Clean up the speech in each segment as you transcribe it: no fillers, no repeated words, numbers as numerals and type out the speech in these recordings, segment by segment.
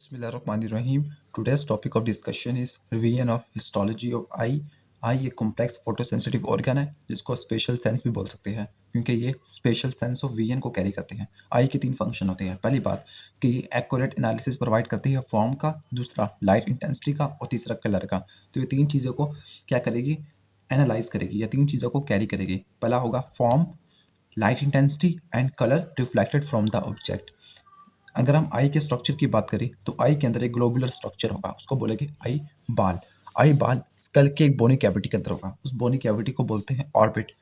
Bismillahirrahmanirrahim. Today's topic of discussion is revision of histology of eye. आई एक complex photosensitive organ है जिसको special sense भी बोल सकते हैं क्योंकि ये स्पेशल सेंस ऑफ विजन को कैरी करते हैं। आई के तीन फंक्शन होते हैं। पहली बात कि एक्यूरेट एनालिसिस प्रोवाइड करती है फॉर्म का, दूसरा लाइट इंटेंसिटी का और तीसरा कलर का। तो ये तीन चीज़ों को क्या करेगी, एनालाइज करेगी, या तीन चीज़ों को कैरी करेगी। पहला होगा form, light intensity and colour reflected from the object. अगर हम आई के स्ट्रक्चर की बात करें तो आई के अंदर एक ग्लोबुलर स्ट्रक्चर होगा, उसको बोलेंगे आई बाल। आई बाल स्कल के एक बोनी कैविटी के अंदर होगा, उस बोनी कैविटी को बोलते हैं ऑर्बिट।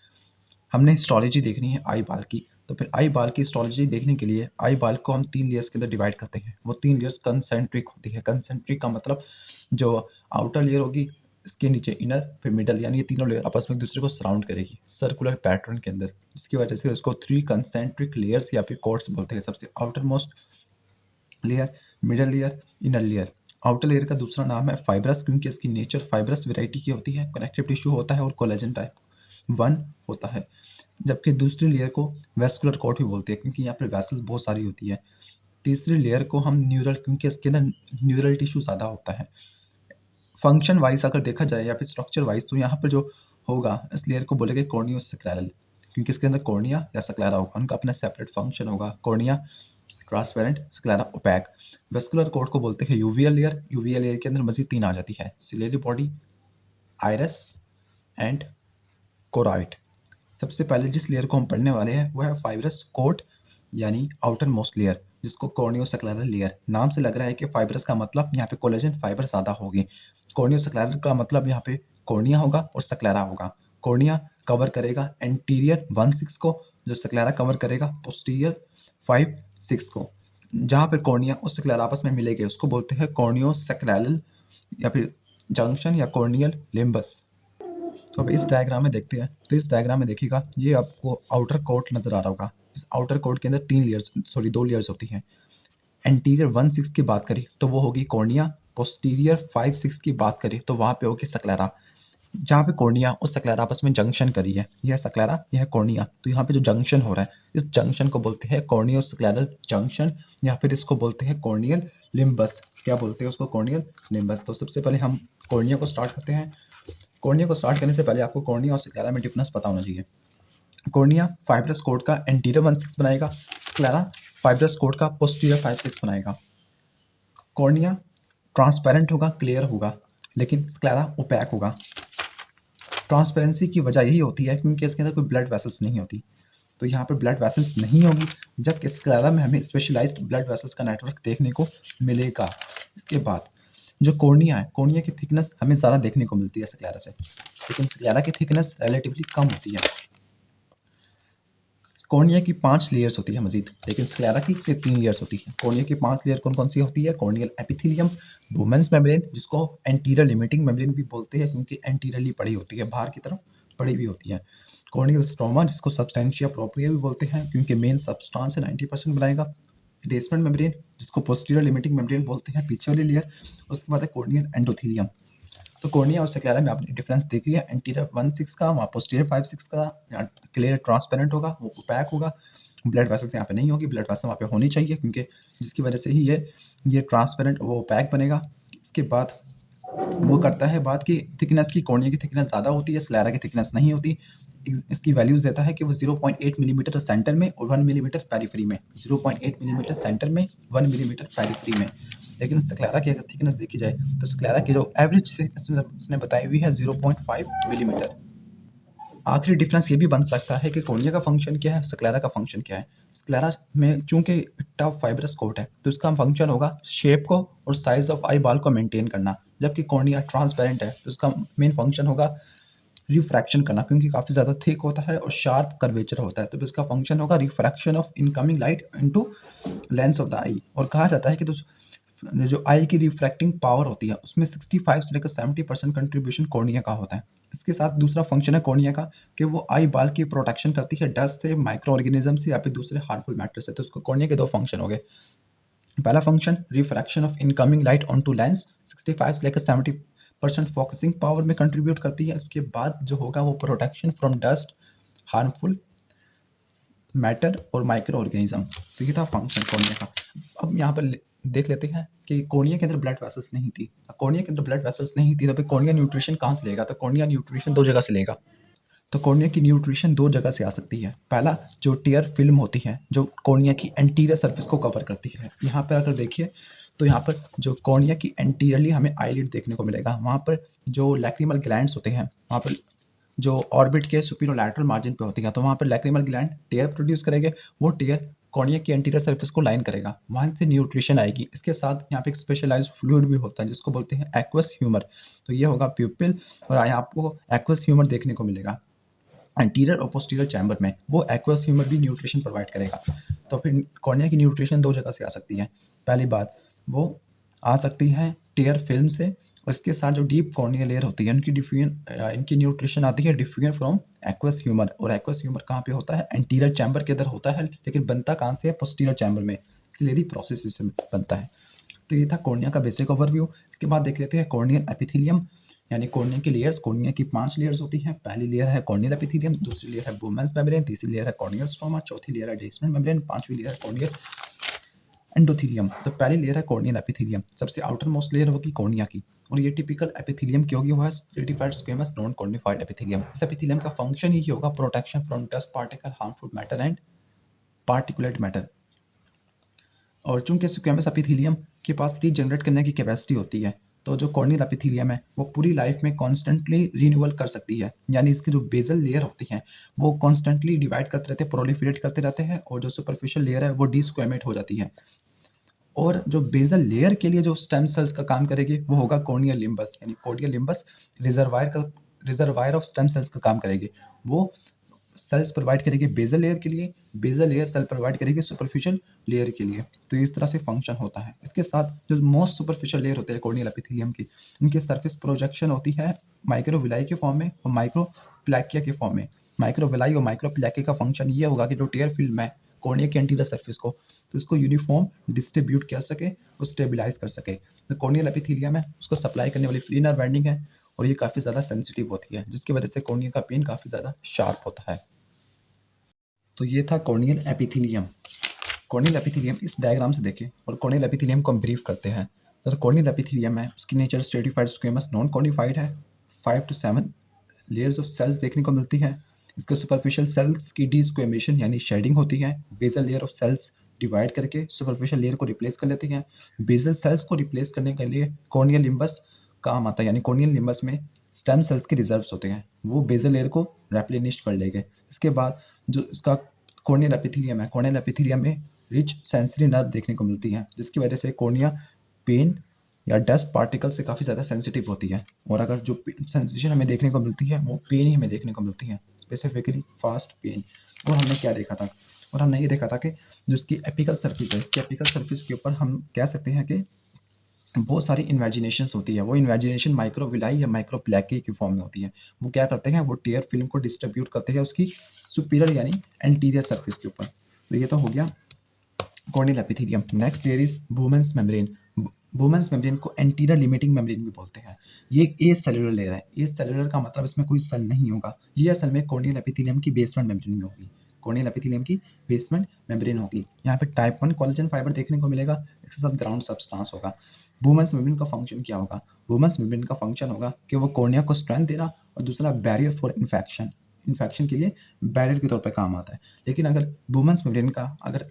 हमने हिस्टोलॉजी देखनी है आई बाल की, तो फिर आई बाल की हिस्टोलॉजी देखने के लिए आई बाल को हम तीन लेयर्स के अंदर डिवाइड करते हैं। वो तीन लेयर्स कंसेंट्रिक होती है। कंसेंट्रिक का मतलब जो आउटर लेयर होगी, इसके नीचे इनर, फिर मिडल, यानी ये तीनों लेयर आपस में एक दूसरे को सराउंड करेगी सर्कुलर पैटर्न के अंदर, जिसकी वजह से उसको थ्री कंसेंट्रिक लेयर्स या फिर कोर्ड्स बोलते हैं। सबसे outer most layer, middle layer, inner layer. Outer layer का दूसरा नाम है फाइब्रस, क्योंकि इसकी नेचर फाइब्रस वैरायटी की होती है, कनेक्टिव टिश्यू होता है और कोलेजन टाइप 1 होता है। जबकि दूसरी लेयर को वेस्कुलर कॉर्ड भी बोलते हैं, क्योंकि यहाँ पर वेसल्स बहुत सारी होती है। तीसरी लेयर को हम न्यूरल, क्योंकि इसके अंदर न्यूरल टिश्यू ज़्यादा होता है। फंक्शन वाइज अगर देखा जाए या फिर स्ट्रक्चर वाइज, तो यहाँ पर जो होगा इस लेयर को बोलेंगे कॉर्नियोसेक्रेरल, क्योंकि इसके अंदर कॉर्निया या सक्लेरा होगा, उनका अपना सेपरेट फंक्शन होगा। Cornea transparent, sclera opaque. Vascular cord को बोलते हैं यूवियल लेयर। यूवियल लेयर के अंदर मजीद तीन आ जाती है, ciliary body, iris and choroid. सबसे पहले जिस लेयर को हम पढ़ने वाले हैं वह है फाइब्रस कोट, यानी आउटर मोस्ट लेयर, जिसको कॉर्नियोसेक्लेरल लेयर। नाम से लग रहा है कि फाइब्रस का मतलब यहाँ पे कोलेजन फाइबर ज़्यादा होगी। कॉर्नियोसेक्लेरल का मतलब यहाँ पे कॉर्निया होगा और सक्लेरा होगा। कॉर्निया कवर करेगा एंटीरियर 1/6 को, जो सक्लेरा कवर करेगा पोस्टीरियर 5/6 को। जहाँ पर कॉर्निया और सक्लेरा आपस में मिलेंगे उसको बोलते हैं कॉर्नियोसेक्रेरल या फिर जंक्शन या कॉर्नियल लिम्बस। तो अब इस डायग्राम में देखते हैं। तो इस डायग्राम में देखिएगा, ये आपको आउटर कोट नजर आ रहा होगा। इस आउटर कोट के अंदर दो लेयर्स होती हैं। एंटीरियर 1/6 की बात करें तो वो होगी कॉर्निया, पोस्टीरियर 5/6 की बात करें तो वहाँ पे होगी सक्लेरा। जहाँ पे कॉर्निया और सक्लेरा आपस में जंक्शन करी है, यह सक्लेरा, यह कॉर्निया, तो यहाँ पे जो जंक्शन हो रहा है इस जंक्शन को बोलते हैं कॉर्नियोसेक्लेरल जंक्शन, या फिर इसको बोलते हैं कॉर्नियल लिम्बस। क्या बोलते हैं उसको? Corneal limbus. तो सबसे पहले हम कॉर्निया को स्टार्ट करते हैं। कॉर्निया को स्टार्ट करने से पहले आपको कॉर्निया और सक्लेरा में डिफरेंस पता होना चाहिए। कॉर्निया फाइब्रस कोट का एंटीरियर 1/6 बनाएगा, सक्लेरा फाइब्रस कोट का पोस्टीरियर 5/6 बनाएगा। कॉर्निया ट्रांसपेरेंट होगा, क्लियर होगा, लेकिन सक्लेरा ओपैक होगा। ट्रांसपेरेंसी की वजह यही होती है क्योंकि इसके अंदर कोई ब्लड वेसल्स नहीं होती, तो यहाँ पर ब्लड वेसल्स नहीं होगी, जबकि सक्लेरा में हमें स्पेशलाइज्ड ब्लड वेसल्स का नेटवर्क देखने को मिलेगा। इसके बाद जो कॉर्निया है, कॉर्निया की थिकनेस हमें ज़्यादा देखने को मिलती है सक्लेरा से, लेकिन सक्लेरा की थिकनेस रिलेटिवली कम होती है। कॉर्निया की 5 लेयर्स होती है मजीद, लेकिन स्क्लेरा की सिर्फ 3 लेयर्स होती है। कॉर्निया की 5 लेयर कौन कौन सी होती है? कॉर्नियल एपिथेलियम, वुमेन्स मेम्ब्रेन, जिसको एंटीरियर लिमिटिंग मेम्ब्रेन भी बोलते हैं क्योंकि एंटीरियरली पड़ी होती है, बाहर की तरफ पड़ी हुई होती है। कॉर्नियल स्ट्रोमा, जिसको सब्सटेंशिया प्रोप्रिया भी बोलते हैं क्योंकि मेन सब्सटेंस है 90% बनाएगा। बेसमेंट मेम्ब्रेन, जिसको पोस्टीरियर लिमिटिंग मेम्ब्रेन बोलते हैं, पीछे वाली लेयर। उसके बाद है कॉर्नियल एंडोथेलियम। तो कॉर्निया और सक्लेरा में आपने डिफरेंस देख लिया, एंटीरियर 1/6 का, वहाँ पोस्टीरियर 5/6 का। क्लियर ट्रांसपेरेंट होगा, वो ओपैक होगा। ब्लड वेसल्स यहाँ पे नहीं होगी, ब्लड वेसल वहाँ पे होनी चाहिए क्योंकि जिसकी वजह से ही ये ट्रांसपेरेंट वो ओपैक बनेगा। इसके बाद वो करता है बात की थिकनेस की। कॉर्निया की थिकनेस ज़्यादा होती है, स्क्लेरा की थिकनेस नहीं होती। इसकी वैल्यूज देता है कि वो 0.8 मिलीमीटर सेंटर में और 1 मिलीमीटर पेरिफेरी में। 0.8 मिलीमीटर सेंटर में, 1 मिलीमीटर पेरिफेरी में। लेकिन स्क्लेरा की अगर थिकनेस देखी जाए तो स्क्लेरा की जो एवरेज उसने बताई हुई है 0.5 मिलीमीटर। आखिरी डिफरेंस ये भी बन सकता है कि कॉर्निया का फंक्शन क्या है, स्क्लेरा का फंक्शन क्या है। स्क्लेरा में चूंकि टफ फाइब्रस कोट है तो इसका फंक्शन होगा शेप को और साइज ऑफ आई बाल को मेंटेन करना, जबकि कॉर्निया ट्रांसपेरेंट है तो इसका मेन फंक्शन होगा रिफ्रैक्शन करना, क्योंकि काफ़ी ज़्यादा थिक होता है और शार्प कर्वेचर होता है, तो इसका फंक्शन होगा refraction of incoming light into lens of the eye. और कहा जाता है कि जो आई की रिफ्रैक्टिंग पावर होती है उसमें 65 से लेकर 70% कंट्रीब्यूशन कॉर्निया का होता है। इसके साथ दूसरा फंक्शन है कॉर्निया का कि वो आई बाल की प्रोटेक्शन करती है डस्ट से, माइक्रो ऑर्गेनिज्म से या फिर दूसरे हार्मफुल मैटर से। तो उसको कॉर्निया के दो फंक्शन हो गए। पहला function refraction of incoming light on to lens, 65 से लेकर 70% फोकसिंग पावर में कंट्रीब्यूट करती है। इसके बाद जो होगा वो protection from dust, harmful matter और माइक्रो ऑर्गेनिज्म। तो ये था फंक्शन कॉर्निया का। अब यहाँ पर देख लेते हैं कि कॉर्निया के अंदर ब्लड वेसल्स नहीं थी। कॉर्निया के अंदर ब्लड वेसल्स नहीं थी तो फिर कॉर्निया न्यूट्रिशन कहाँ से लेगा? तो कॉर्निया न्यूट्रिशन दो जगह से लेगा। तो कॉर्निया की न्यूट्रिशन दो जगह से आ सकती है। पहला, जो टियर फिल्म होती है जो कॉर्निया की एंटीरियर सरफेस को कवर करती है। यहाँ पर अगर देखिए तो यहाँ पर जो कॉर्निया की एंटीरियरली हमें आईलिड देखने को मिलेगा। वहाँ पर जो लैक्रिमल ग्लैंड्स होते हैं, वहाँ पर जो ऑर्बिट के सुपीरियर मार्जिन पे होती है, तो वहाँ पर लैक्रिमल ग्लैंड टेयर प्रोड्यूस करेंगे। वो टेयर कॉर्निया की एंटीरियर सरफेस को लाइन करेगा, वहाँ से न्यूट्रिशन आएगी। इसके साथ यहाँ पे एक स्पेशलाइज्ड फ्लूइड भी होता है जिसको बोलते हैं एक्वस ह्यूमर। तो ये होगा प्यूपिल, और यहाँ आपको एक्वस ह्यूमर देखने को मिलेगा एंटीरियर और पोस्टीरियर चैम्बर में। वो एक्वस ह्यूमर भी न्यूट्रिशन प्रोवाइड करेगा। तो फिर कॉर्निया की न्यूट्रिशन दो जगह से आ सकती है। पहली बात, वो आ सकती है टेयर फिल्म से, और इसके साथ जो डीप कॉर्नियल लेयर होती है इनकी न्यूट्रिशन आती है डिफ्यूजन फ्रॉम एक्वस ह्यूमर। और एक्वस ह्यूमर कहाँ पे होता है? एंटीरियर चैम्बर के अंदर होता है, लेकिन बनता कहाँ से है? पोस्टीरियर चैम्बर में, सिलेरी प्रोसेस से बनता है। तो ये था कॉर्निया का बेसिक ओवरव्यू। इसके बाद देख लेते हैं कॉर्नियल एपिथेलियम, यानी कॉर्निया की लेयर्स। कॉर्निया की 5 लेयर्स होती हैं। पहली लेयर है कॉर्नियल एपिथेलियम, दूसरी लेयर है बोमेन्स मेम्ब्रेन, तीसरी लेयर है कॉर्नियल स्ट्रोमा, चौथी लेयर है बेसमेंट मेम्ब्रेन, पांचवी लेयर है कॉर्नियल एंडोथेलियम। तो पहली लेयर है कॉर्नियल एपिथेलियम, सबसे आउटर मोस्ट लेयर होगी कॉर्निया की, और ये टिपिकल एपिथेलियम की होगी, वो है stratified squamous non cornified epithelium. इस एपिथेलियम का फंक्शन ही होगा protection from dust particle, harmful matter and particulate matter. और चूंकि स्क्वेमस एपिथेलियम के पास रीजनरेट करने की कैपेसिटी होती है, तो जो कॉर्नियल एपिथेलियम है वो पूरी लाइफ में कॉन्स्टेंटली रीन्यूअल कर सकती है। यानी इसके जो बेसल लेयर होती हैं वो कॉन्स्टेंटली डिवाइड करते रहते हैं, प्रोलिफरेट करते रहते हैं, और जो सुपरफिशियल लेयर है वो डिस्क्वेमेट हो जाती है। और जो बेसल लेयर के लिए जो स्टेम सेल्स का काम करेगी वो होगा कॉर्नियल लिम्बस, यानी corneal limbus reservoir of stem cells का काम करेगी। वो सेल्स प्रोवाइड करेगी बेसल लेयर के लिए, बेसल लेयर सेल प्रोवाइड करेगी सुपरफिशियल लेयर के लिए। तो इस तरह से फंक्शन होता है। इसके साथ जो मोस्ट सुपरफिशियल लेयर होते हैं कॉर्नियल एपिथेलियम की, उनकी सरफेस प्रोजेक्शन होती है माइक्रोविलाई के फॉर्म में और माइक्रोप्लैकिया के फॉर्म में। माइक्रोविलाई और माइक्रोप्लैकिया का फंक्शन ये होगा कि जो टेयर फिल्म है कॉर्निया के एंटीरियर सरफेस को, तो इसको यूनिफॉर्म डिस्ट्रीब्यूट कर सके और स्टेबलाइज कर सके। तो कॉर्नियल एपिथेलियम है उसको सप्लाई करने वाली फ्री नर्व एंडिंग है, और ये काफ़ी ज़्यादा सेंसिटिव होती है, जिसकी वजह से कॉर्निया का पेन काफ़ी ज़्यादा शार्प होता है। तो ये था कॉर्नियल एपिथेलियम। कॉर्नियल एपिथेलियम इस डायग्राम से देखें और कॉर्नियल एपिथेलियम को हम ब्रीफ करते हैं। तो कॉर्नियल एपिथेलियम है उसकी nature stratified squamous non cornified है। 5 to 7 लेयर्स ऑफ सेल्स देखने को मिलती है। इसके सुपरफिशियल सेल्स की डिस्क्वेमेशन यानी शेडिंग होती है। Basal layer of cells divide करके सुपरफिशियल लेयर को रिप्लेस कर लेती हैं। बेसल सेल्स को रिप्लेस करने के लिए कॉर्नियल लिम्बस काम आता है, यानी कॉर्नियल लिम्बस में स्टेम सेल्स के रिजर्व्स होते हैं, वो बेसल लेयर को रेप्लेनिश कर लेंगे। इसके बाद जो इसका कॉर्नियल एपिथेलियम है, कॉर्नियल एपिथेलियम में रिच सेंसरी नर्व देखने को मिलती है, जिसकी वजह से कॉर्निया पेन या डस्ट पार्टिकल से काफ़ी ज़्यादा सेंसिटिव होती है। और अगर जो सेंसेशन हमें देखने को मिलती है वो पेन ही हमें देखने को मिलती है, स्पेसिफिकली फास्ट पेन। और हमने क्या देखा था? और हमने ये देखा था कि जो इसकी एपिकल सर्फेस है, इसकी एपिकल सर्फेस के ऊपर हम कह सकते हैं कि बहुत सारी इन्वेजिनेशंस होती है। वो इन्वेजिनेशन माइक्रोविलाई या माइक्रोप्लैकी की फॉर्म में होती है। वो क्या करते हैं? वो टेयर फिल्म को डिस्ट्रीब्यूट करते हैं उसकी सुपीरियर यानी एंटीरियर सरफेस के ऊपर। तो ये तो हो गया corneal epithelium. Next layer is Bowman's membrane. Bowman's membrane को एंटीरियर लिमिटिंग मेम्ब्रेन भी बोलते हैं। ये एक ए सेलुलर लेयर है। ए सेलुलर का मतलब इसमें कोई सेल नहीं होगा। ये असल में कॉर्नियल एपिथेलियम की बेसमेंट मेम्ब्रेन होगी। कॉर्नियल एपिथेलियम की बेसमेंट मेम्ब्रेन होगी। यहाँ पे टाइप 1 कोलेजन फाइबर देखने को मिलेगा, इसके साथ ग्राउंड सब्सटेंस होगा। बोमेन्स मेम्ब्रेन का फंक्शन क्या होगा? बोमेन्स मेम्ब्रेन का फंक्शन होगा कि वो कॉर्निया को स्ट्रेंथ देना, और दूसरा बैरियर फॉर इन्फेक्शन के लिए बैरियर के तौर पर काम आता है। लेकिन अगर बोमेन्स मेम्ब्रेन का अगर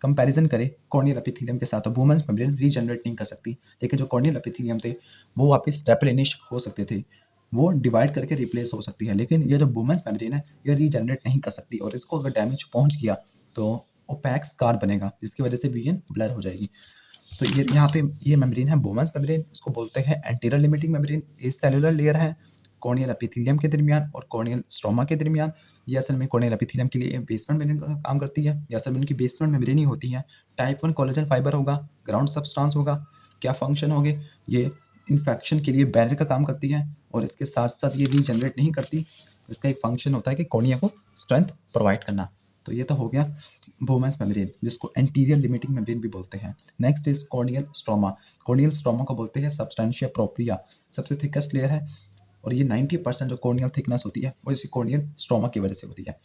कंपैरिजन करें कॉर्नियल एपिथेलियम के साथ, तो बोमेन्स मेम्ब्रेन रीजनरेट नहीं कर सकती, लेकिन जो कॉर्नियल एपिथेलियम थे वो वापस रेप्लेनिश हो सकते थे, वो डिवाइड करके रिप्लेस हो सकती है। लेकिन ये जो बोमेन्स मेम्ब्रेन है ये रीजनरेट नहीं कर सकती, और इसको अगर डैमेज पहुंच गया तो ओपैक स्कार बनेगा, जिसकी वजह से विजन ब्लर हो जाएगी। तो ये यहाँ पे ये मेम्ब्रेन है बोमेन्स मेम्ब्रेन, इसको बोलते हैं एंटीरियर लिमिटिंग मेम्ब्रेन। ये सेलुलर लेयर है कॉर्नियल एपिथेलियम के दरमियान और कॉर्नियल स्ट्रोमा के दरमियान। ये असल में कॉर्नियल एपिथेलियम के लिए बेसमेंट मेम्ब्रेन का काम करती है। ये असल में उनकी बेसमेंट मेम्ब्रेन ही होती है। टाइप 1 कोलेजन फाइबर होगा, ग्राउंड सब्सटेंस होगा। क्या फंक्शन होंगे? ये इन्फेक्शन के लिए बैरियर का काम करती है, और इसके साथ साथ ये रीजनरेट नहीं करती। इसका एक फंक्शन होता है कि कॉर्निया को स्ट्रेंथ प्रोवाइड करना। तो ये तो हो गया बोमेन्स मेम्ब्रेन, जिसको एंटीरियर लिमिटिंग मेम्ब्रेन भी बोलते हैं। Next is corneal stroma. Corneal stroma को बोलते हैं सब्सटेंशिया प्रोप्रिया, सबसे थिकेस्ट लेयर है, और ये 90% जो कॉर्नियल थिकनेस होती है वो इसी कॉर्नियल स्ट्रोमा की वजह से होती है।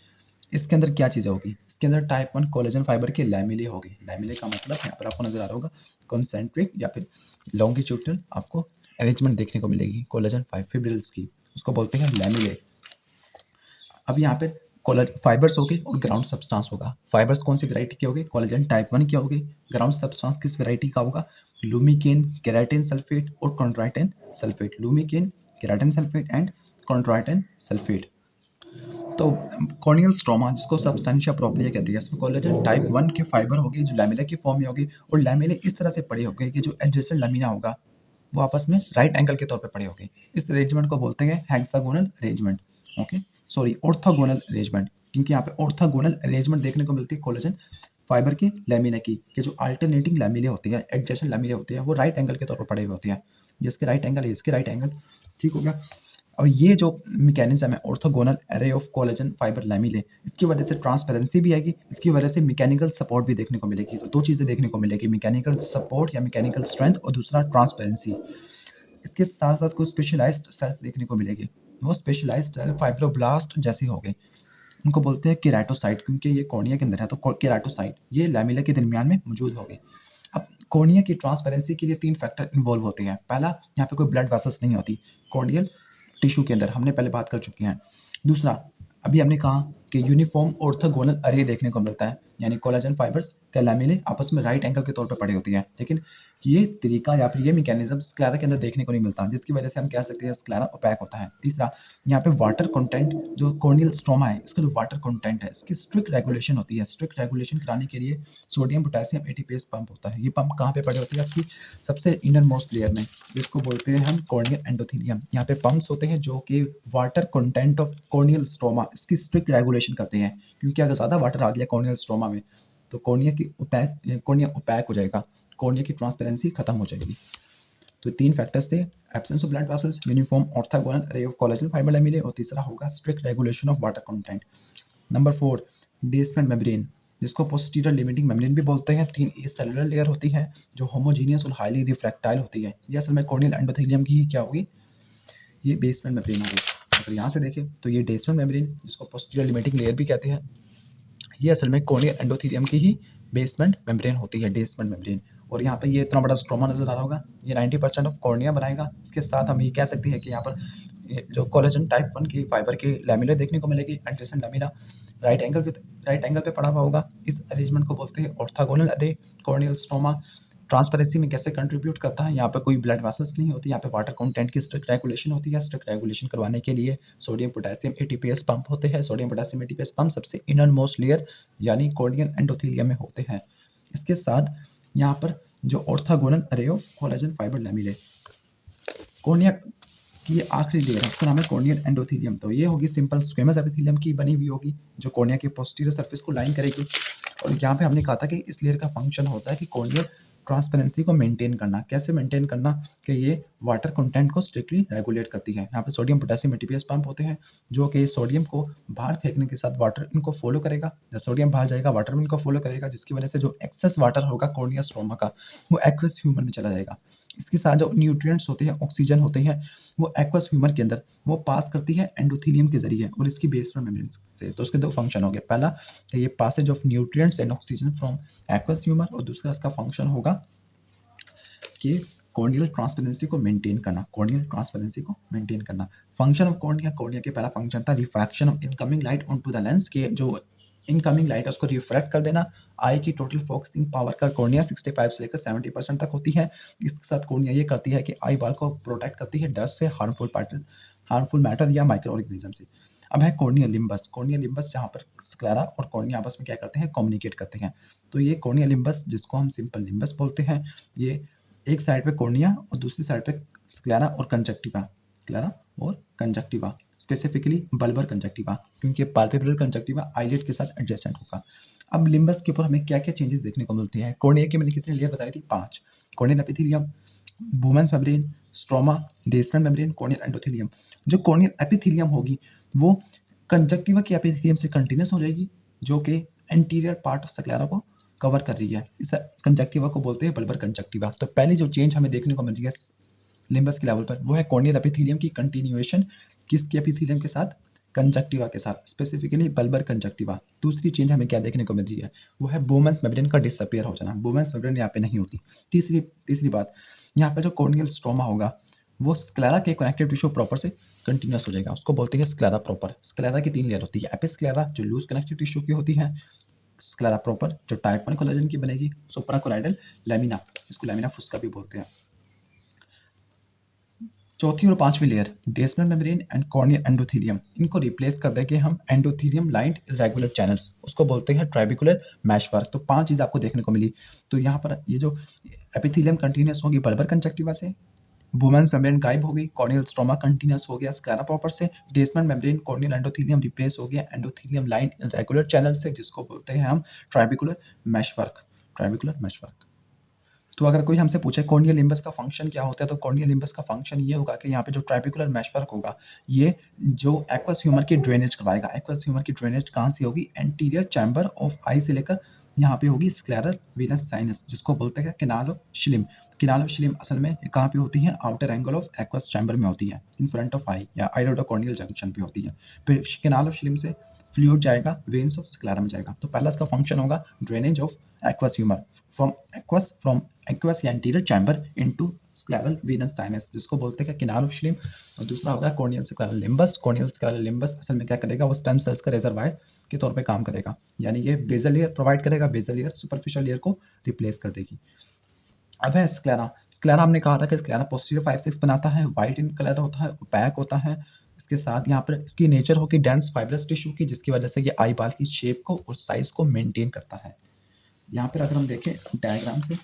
इसके अंदर क्या चीज़ें होगी, इसके अंदर टाइप 1 कोलेजन फाइबर के लैमेले होंगे। लैमेले का मतलब यहाँ पर आपको नजर आ रहा होगा कॉन्सेंट्रिक या फिर लॉन्गिट्यूडनल आपको अरेंजमेंट देखने को मिलेगी कोलेजन फिब्रिल्स की, उसको बोलते हैं लैमेले। अब यहाँ पे फाइबर्स होगी और ग्राउंड सब्सटेंस होगा। फाइबर्स कौन सी वैरायटी के होंगे, कोलेजन टाइप 1 के होंगे। ग्राउंड सब्सटेंस किस वैरायटी का होगा, लूमिकेन, केराटिन सल्फेट और chondroitin sulphate. Lumican, keratan sulphate and chondroitin sulphate. तो कॉर्नियल स्ट्रोमा जिसको सब्सटेंशिया प्रोप्रिया कहते हैं, इसमें कोलेजन टाइप 1 के फाइबर होंगे जो लैमेला की फॉर्म में होंगे, और लैमेले इस तरह से पड़े होंगे कि जो एडजेसेंट लैमिना होगा वो आपस में राइट एंगल के तौर पे पड़े होंगे। इस अरेंजमेंट को बोलते हैं hexagonal arrangement, okay sorry orthogonal arrangement, क्योंकि यहाँ पे ऑर्थोगोनल अरेंजमेंट देखने को मिलती है कोलेजन फाइबर की लैमिना की, कि जो अल्टरनेटिंग लैमिले होते हैं, एडजेसेंट लैमिले होते हैं, वो राइट एंगल के तौर पर पड़े हुए होते हैं। जिसके राइट एंगल है इसके राइट एंगल, ठीक हो गया। और ये जो मैकेनिज्म है orthogonal array of collagen fibre lamellae, इसकी वजह से ट्रांसपेरेंसी भी आएगी, इसकी वजह से मैकेनिकल सपोर्ट भी देखने को मिलेगी। तो दो चीज़ें देखने को मिलेगी, मैकेनिकल सपोर्ट या मैकेनिकल स्ट्रेंथ, और दूसरा ट्रांसपेरेंसी। इसके साथ साथ कुछ स्पेशलाइज्ड सेल्स देखने को मिलेगी, वो स्पेशलाइज्ड सेल फाइब्रोब्लास्ट जैसे हो गए, उनको बोलते हैं केराटोसाइट, क्योंकि ये कॉर्निया के अंदर है तो केराटोसाइट ये लैमिला के दरमियान में मौजूद हो गए। अब कॉर्निया की ट्रांसपेरेंसी के लिए 3 फैक्टर इन्वॉल्व होते हैं। पहला, यहाँ पे कोई ब्लड वेसल्स नहीं होती कॉर्नियल टिश्यू के अंदर, हमने पहले बात कर चुके हैं। दूसरा, अभी हमने कहा कि यूनिफॉर्म ऑर्थोगोनल अरे देखने को मिलता है, यानी कोलेजन फाइबर्स के लैमेले आपस में राइट एंगल के तौर पर पड़ी होती है, लेकिन ये तरीका या फिर ये मैकेनिज्म स्क्लेरा के अंदर देखने को नहीं मिलता, जिसकी वजह से हम कह सकते हैं स्क्लेरा ओपैक होता है। तीसरा, यहाँ पे वाटर कंटेंट जो कॉर्नियल स्ट्रोमा है इसका जो वाटर कंटेंट है इसकी स्ट्रिक्ट रेगुलेशन होती है। स्ट्रिक्ट रेगुलेशन कराने के लिए सोडियम पोटेशियम एटीपीएस पंप होता है। ये पंप कहाँ पे पड़े होते हैं, इसकी सबसे इनर मोस्ट लेयर में, जिसको बोलते हैं हम कॉर्नियल एंडोथेलियम। यहाँ पे पंप्स होते हैं जो कि water content of corneal stroma इसकी स्ट्रिक्ट रेगुलेशन करते हैं, क्योंकि अगर ज़्यादा वाटर आ गया कॉर्नियल स्ट्रोमा में तो कॉर्निया ओपैक हो जाएगा, कॉर्निया की ट्रांसपेरेंसी खत्म हो जाएगी। तो 3 फैक्टर्स थे, absence of blood vessels, uniform orthogonal अरे ऑफ कोलेजन फाइबर लैमेले, और तीसरा होगा strict regulation of water content. Number 4, basement membrane, जिसको पोस्टीरियर लिमिटिंग मेम्ब्रेन भी बोलते हैं। 3 सेलुलर लेयर होती है जो होमोजीनियस और हाईली रिफ्रैक्टाइल होती है। ये असल में कॉर्नियल एंडोथेलियम की ही क्या होगी, ये बेसमेंट मेम्ब्रेन होगी। अगर यहाँ से देखें तो ये बेसमेंट मेम्ब्रेन जिसको पोस्टीरियर लिमिटिंग लेयर भी कहते हैं, ये असल में कॉर्नियल एंडोथेलियम की ही बेसमेंट मेम्ब्रेन होती है, बेसमेंट मेम्ब्रेन। और यहाँ पे ये इतना बड़ा स्ट्रोमा नजर आ रहा होगा, ये 90% ऑफ कॉर्निया बनाएगा। इसके साथ हम ये कह सकते हैं कि यहाँ पर जो कोलेजन टाइप 1 की फाइबर के लैमेले देखने को मिलेगी, एडजेसेंट लैमिना राइट एंगल पे पड़ा हुआ होगा। इस अरेंजमेंट को बोलते हैं ऑर्थोगोनल अरे। कॉर्नियल स्ट्रोमा ट्रांसपेरेंसी में कैसे कंट्रीब्यूट करता है, यहाँ पे कोई ब्लड वेसल्स नहीं होती, यहाँ पे वाटर कंटेंट की स्ट्रिक्ट रेगुलेशन होती है। स्ट्रिक्ट रेगुलेशन करवाने के लिए सोडियम पोटेशियम एटीपीएस पंप होते हैं। सोडियम पोटेशियम एटीपीएस पंप सबसे इनर मोस्ट लेयर यानी कॉर्नियल एंडोथेलियम में होते हैं। इसके साथ यहाँ पर जो ऑर्थोगोनल अरे ऑफ कोलेजन फाइबर लैमेले, कॉर्निया की आखिरी लेयर है उसका नाम है कॉर्नियल एंडोथेलियम। तो ये होगी सिंपल स्क्वेमस एपिथेलियम की बनी हुई होगी जो कॉर्निया के पोस्टीरियर सरफेस को लाइन करेगी। और यहाँ पे हमने कहा था कि इस लेयर का फंक्शन होता है कि कॉर्नियल ट्रांसपेरेंसी को मेंटेन करना। कैसे मेंटेन करना, कि ये वाटर कंटेंट को स्ट्रिक्टली रेगुलेट करती है। यहाँ पे सोडियम पोटेशियम एटीपीएस पंप होते हैं जो कि सोडियम को बाहर फेंकने के साथ वाटर इनको फॉलो करेगा। जब सोडियम बाहर जाएगा वाटर इनको फॉलो करेगा, जिसकी वजह से जो एक्सेस वाटर होगा कॉर्निया स्ट्रोमा का वो एक्वस ह्यूमर में चला जाएगा। इसके साथ जो न्यूट्रिएंट्स होते हैं, ऑक्सीजन होते हैं, वो एक्वस ह्यूमर के अंदर वो पास करती है एंडोथेलियम के जरिए और इसकी बेसमेंट मेम्ब्रेन से। तो उसके 2 फंक्शन हो गए, पहला कि ये passage of nutrients and oxygen from aqueous humour, और दूसरा इसका फंक्शन होगा कि कॉर्नियल ट्रांसपेरेंसी को मेंटेन करना। कॉर्नियल ट्रांसपेरेंसी को मेंटेन करना। फंक्शन ऑफ कॉर्निया के पहला फंक्शन था refraction of incoming light on to the lens, के जो इनकमिंग लाइट है उसको रिफ्रैक्ट कर देना। आई की टोटल फोकसिंग पावर का कॉर्निया 65 से लेकर 70% तक होती है। इसके साथ कॉर्निया ये करती है कि आई बाल को प्रोटेक्ट करती है डस्ट से, हार्मफुल मैटर या माइक्रो ऑर्गेनिज्म से। अब है कॉर्निया लिम्बस। कॉर्निया लिम्बस जहाँ पर स्क्लेरा और कॉर्निया आपस में क्या करते हैं, कम्युनिकेट करते हैं। तो ये कॉर्निया लिम्बस जिसको हम सिंपल लिम्बस बोलते हैं, ये एक साइड पे कॉर्निया और दूसरी साइड पे स्क्लेरा और कंजक्टिवा, स्पेसिफिकली बल्बर कंजक्टिवा, क्योंकि पाल्पेब्रल कंजक्टिवा आईलिड के साथ एडजेसेंट होगा। अब लिम्बस के ऊपर हमें क्या क्या चेंजेस देखने को मिलती हैं। कॉर्निया की मैंने कितनी लेयर बताई थी, 5। Corneal epithelium, Bowman's membrane, stroma, basement membrane, corneal endothelium. जो कॉर्नियल एपिथेलियम होगी वो कंजक्टिवा के एपिथेलियम से कंटिन्यूस हो जाएगी, जो कि एंटीरियर पार्ट ऑफ स्क्लेरा को कवर कर रही है। इस कंजक्टिवा को बोलते हैं बल्बर कंजक्टिवा। तो पहली जो चेंज हमें देखने को मिल रही है लिम्बस के लेवल पर वो है कॉर्नियल एपिथेलियम की कंटिन्यूएशन किसके एपिथेलियम के साथ, कंजक्टिवा के साथ, स्पेसिफिकली बल्बर कंजक्टिवा। दूसरी चीज हमें क्या देखने को मिल रही है, वो है बोमेंस मेम्ब्रेन का डिसअपियर हो जाना। बोमेंस मेम्ब्रेन यहाँ पे नहीं होती। तीसरी बात, यहाँ पे जो कॉर्नियल स्ट्रोमा होगा वो स्क्लेरा के कनेक्टिव टिश्यू प्रॉपर से कंटिन्यूस हो जाएगा, उसको बोलते हैं स्क्लेरा प्रॉपर। स्क्लेरा की 3 लेयर होती है, एपिस्क्लेरा जो लूज कनेक्टिव टिश्यू की होती है, स्क्लेरा प्रॉपर जो टाइप 1 कोलेजन की बनेगी, सुप्राकोलाइडल लैमिना, इसको लैमिना फुस्का भी बोलते हैं। चौथी और पांचवी layer basement membrane and corneal endothelium, इनको रिप्लेस कर देंगे हम एंडोथेलियम लाइंड इरेगुलर चैनल्स, उसको बोलते हैं ट्राइबिकुलर मैशवर्क। तो 5 चीज़ आपको देखने को मिली। तो यहाँ पर ये जो एपिथेलियम कंटिन्यूस होगी बल्बर कंजक्टिवा से, बोमेंस मेम्ब्रेन गायब हो गई, कॉर्नियल स्ट्रोमा कंटिन्यूस हो गया स्क्लेरा प्रॉपर से, basement membrane corneal endothelium replace हो गया एंडोथेलियम लाइंड इरेगुलर चैनल से, जिसको बोलते हैं हम ट्राइबिकुलर मैशवर्क। तो अगर कोई हमसे पूछे कॉर्नियल लिम्बस का फंक्शन क्या होता है, तो कॉर्नियल लिम्बस का फंक्शन ये होगा कि यहाँ पे जो ट्राइबिकुलर मैशवर्क होगा, ये जो एक्वस ह्यूमर की ड्रेनेज करवाएगा। एक्वस ह्यूमर की ड्रेनेज कहाँ से होगी, एंटीरियर चैम्बर ऑफ आई से लेकर यहाँ पे होगी स्क्लेरल वीनस साइनस, जिसको बोलते हैं कैनाल ऑफ शिलिम। कैनाल ऑफ शिलिम असल में कहाँ पे होती है, outer angle of aqueous chamber में होती है, इन फ्रंट ऑफ आई या आइलोडोकॉर्नियल जंक्शन पे होती है। फिर कैनाल ऑफ शिलिम से फ्लूइड जाएगा वेन्स ऑफ स्क्लेरा में जाएगा। तो पहला इसका फंक्शन होगा drainage of aqueous humour from aqueous या anterior chamber into scleral venous sinus, जिसको बोलते हैं कैनाल ऑफ शिलिम। और दूसरा होगा corneal scleral limbus. Corneal scleral limbus असल में क्या करेगा, वो स्टेम सेल्स का रिजर्वायर के तौर पे काम करेगा, यानी ये बेसल लेयर प्रोवाइड करेगा, बेसल लेयर सुपरफिशियल लेयर को रिप्लेस कर देगी। अब है स्क्लेरा। स्क्लेरा हमने कहा था कि स्क्लेरा पोस्टीरियर 5-6 बनाता है, वाइट इन कलर होता है, ओपैक होता है। इसके साथ यहाँ पर इसकी नेचर होगी डेंस फाइब्रस टिश्यू की, जिसकी वजह से ये आई बाल की शेप को और साइज को मेंटेन करता है। यहाँ पर अगर हम देखें डायग्राम से,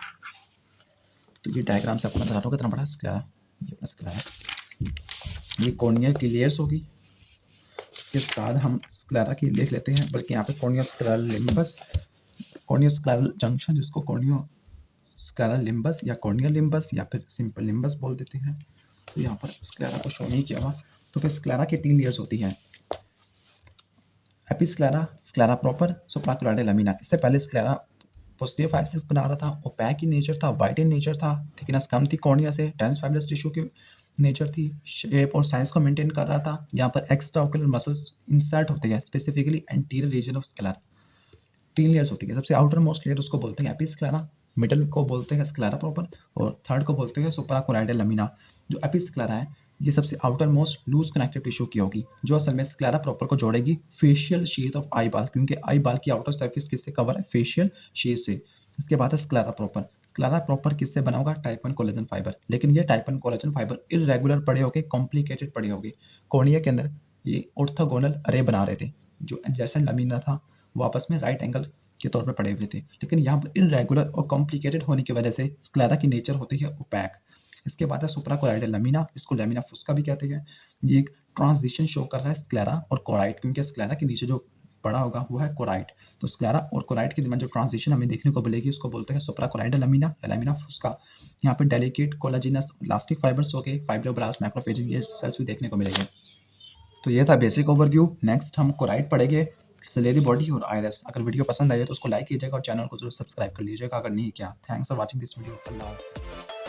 तो ये डायग्राम से आपको नजर आ रहा होगा कितना बड़ा स्क्लेरा, ये अपना स्क्लेरा, ये कॉर्नियल की लेयर्स होगी। इसके साथ हम स्क्लेरा की लिख लेते हैं, बल्कि यहाँ पे corneal scleral limbus, corneal scleral junction, जिसको कॉर्नियल स्क्लेरल लिम्बस या कॉर्नियल लिम्बस या फिर सिंपल लिम्बस बोल देते हैं। तो यहाँ पर स्क्लेरा को शो नहीं किया हुआ। तो फिर स्क्लेरा की 3 लेयर्स होती हैं, एपिस्क्लेरा, स्क्लेरा प्रॉपर, सुप्राकोलाइडल लैमिना। इससे पहले स्क्लेरा पोस्टीरियर 5-6 बना रहा था, ओपैक इन नेचर था, वाइट इन नेचर था, थिकनेस कम थी कॉर्निया से, डेंस फाइब्रस टिश्यू की नेचर थी, शेप और साइज को मेंटेन कर रहा था। यहाँ पर एक्स्ट्रा ओकुलर मसल्स इंसर्ट होते हैं, specifically anterior reason of sclera. 3 layers होती है, सबसे आउटर मोस्ट लेयर उसको बोलते हैं एपिस्क्लेरा, मिडल को बोलते हैं स्क्लेरा प्रॉपर, और थर्ड को बोलते हैं सुप्राकोलाइडल लैमिना। जो एपिस्क्लेरा है ये सबसे outermost loose connective tissue की होगी, जो असल में स्क्लेरा प्रॉपर को जोड़ेगी फेशियल शीथ ऑफ आई बाल, क्योंकि आई बाल की आउटर सरफेस किससे कवर है, फेशियल शीथ से। इसके बाद है स्क्लेरा प्रॉपर। स्क्लेरा प्रॉपर किससे बना होगा, टाइप 1 कोलेजन फाइबर। लेकिन ये टाइप 1 कोलेजन फाइबर इरेगुलर पड़े होंगे, कॉम्प्लिकेटेड पड़े होंगे। कॉर्निया के अंदर ये ऑर्थोगोनल अरे बना रहे थे, जो एडजेसेंट लैमिना था वो आपस में राइट एंगल के तौर पर पड़े हुए थे। लेकिन यहाँ पर इरेगुलर और कॉम्प्लिकेटेड होने की वजह से स्क्लेरा की नेचर होती है ओपैक। इसके बाद है सुप्राकोलाइडल लैमिना, जिसको लैमिना फुस्का भी कहते हैं। ये एक ट्रांजिशन शो कर रहा है स्क्लेरा और कोराइड, क्योंकि स्क्लेरा के नीचे जो बड़ा होगा वो है कोराइड। तो स्क्लेरा और कोराइड के दरमियान जो ट्रांजिशन हमें देखने को मिलेगी उसको बोलते हैं सुप्राकोलाइडल लैमिना या लैमिना फुस्का। यहाँ पे डेलिकेट कोलाजिनस इलास्टिक फाइबर्स हो गए, फाइब्रोब्लास्ट, मैक्रोफेज, ये सेल्स भी देखने को मिलेंगे। तो ये था बेसिक ओवरव्यू। नेक्स्ट हम कोराइड पढ़ेंगे, सिलेरी बॉडी और आइरिस। अगर वीडियो पसंद आई तो उसको लाइक कीजिएगा और चैनल को जरूर सब्सक्राइब कर लीजिएगा अगर नहीं किया। Thanks for watching this video.